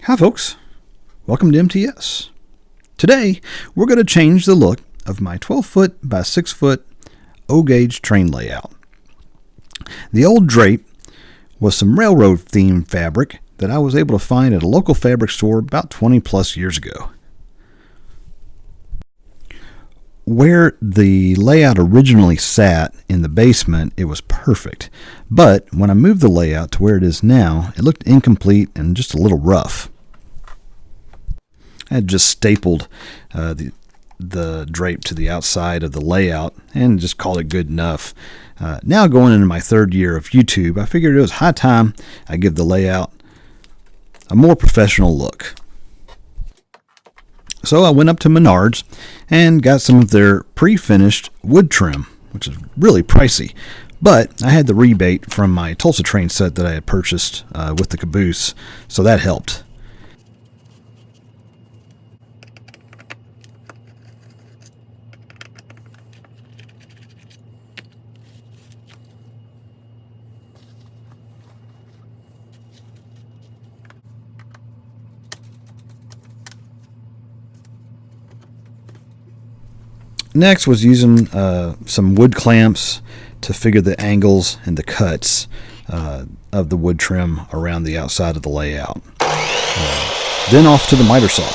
Hi folks, welcome to MTS. Today we're going to change the look of my 12-foot by 6-foot O-gauge train layout. The old drape was some railroad themed fabric that I was able to find at a local fabric store about 20 plus years ago. Where the layout originally sat in the basement, it was perfect, but when I moved the layout to where it is now, it looked incomplete and just a little rough. I had just stapled the drape to the outside of the layout and just called it good enough. Now going into my third year of YouTube, I figured it was high time I give the layout a more professional look. So I went up to Menards and got some of their pre-finished wood trim, which is really pricey. But I had the rebate from my Tulsa train set that I had purchased with the caboose, so that helped. Next was using some wood clamps to figure the angles and the cuts of the wood trim around the outside of the layout. Then off to the miter saw.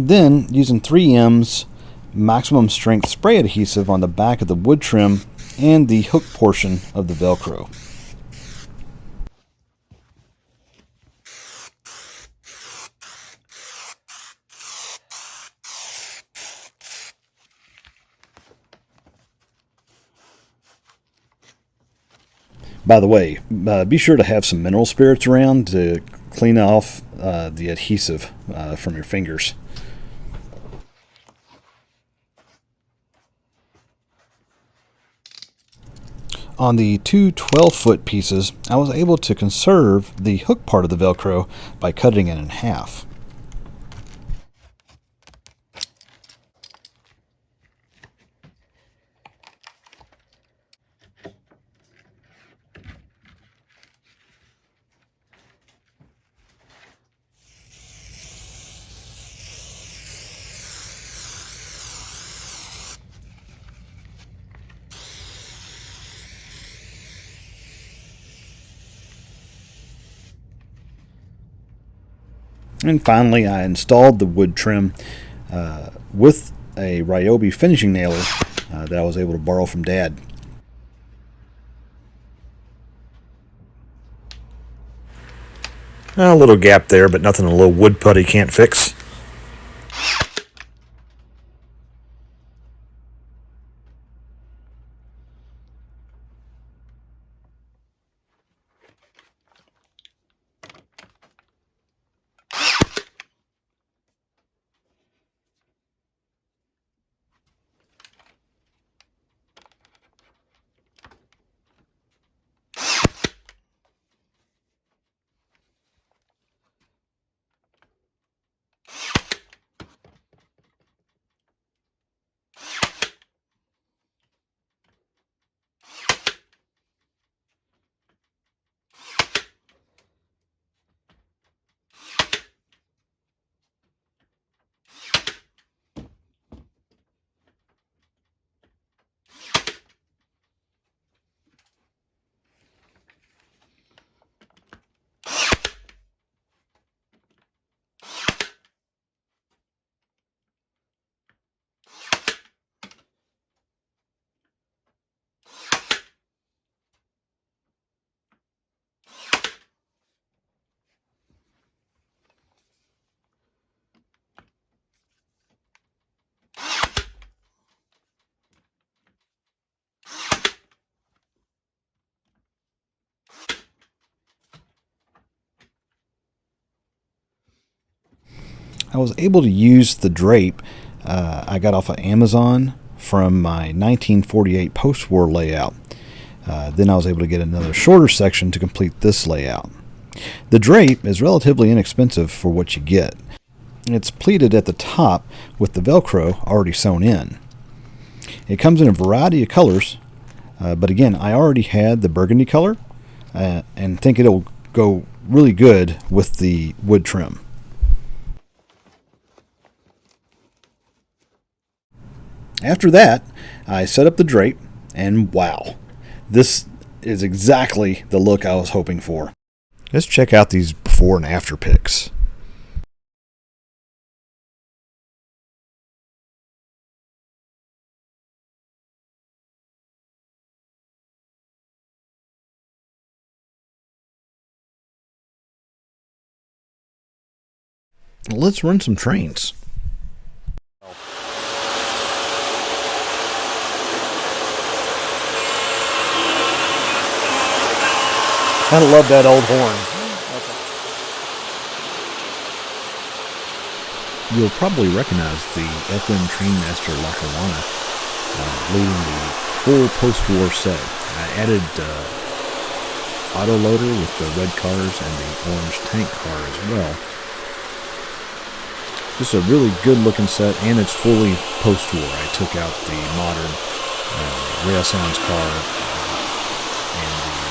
Then, using 3M's maximum strength spray adhesive on the back of the wood trim and the hook portion of the Velcro. By the way, be sure to have some mineral spirits around to clean off the adhesive from your fingers. On the two 12-foot pieces, I was able to conserve the hook part of the Velcro by cutting it in half. And finally, I installed the wood trim with a Ryobi finishing nailer that I was able to borrow from Dad. A little gap there, but nothing a little wood putty can't fix. I was able to use the drape I got off of Amazon from my 1948 post-war layout. Then I was able to get another shorter section to complete this layout. The drape is relatively inexpensive for what you get. It's pleated at the top with the Velcro already sewn in. It comes in a variety of colors, but again, I already had the burgundy color and think it'll go really good with the wood trim. After that, I set up the drape, and wow, this is exactly the look I was hoping for. Let's check out these before and after pics. Let's run some trains. I love that old horn. You'll probably recognize the FM Trainmaster Lackawanna leading the full post-war set. I added autoloader with the red cars and the orange tank car as well. Just a really good looking set, and it's fully post-war. I took out the modern Renaissance car and the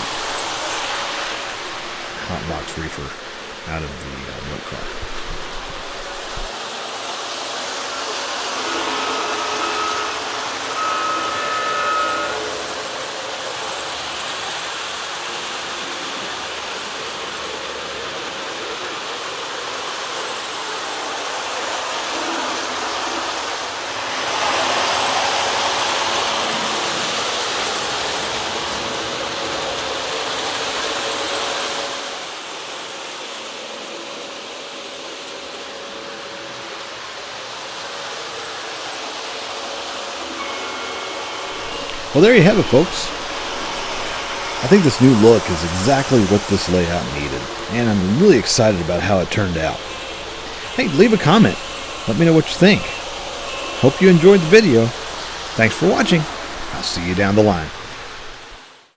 hot box reefer out of the milk car. Well, there you have it, folks. I think this new look is exactly what this layout needed, and I'm really excited about how it turned out. Hey, leave a comment. Let me know what you think. Hope you enjoyed the video. Thanks for watching. I'll see you down the line.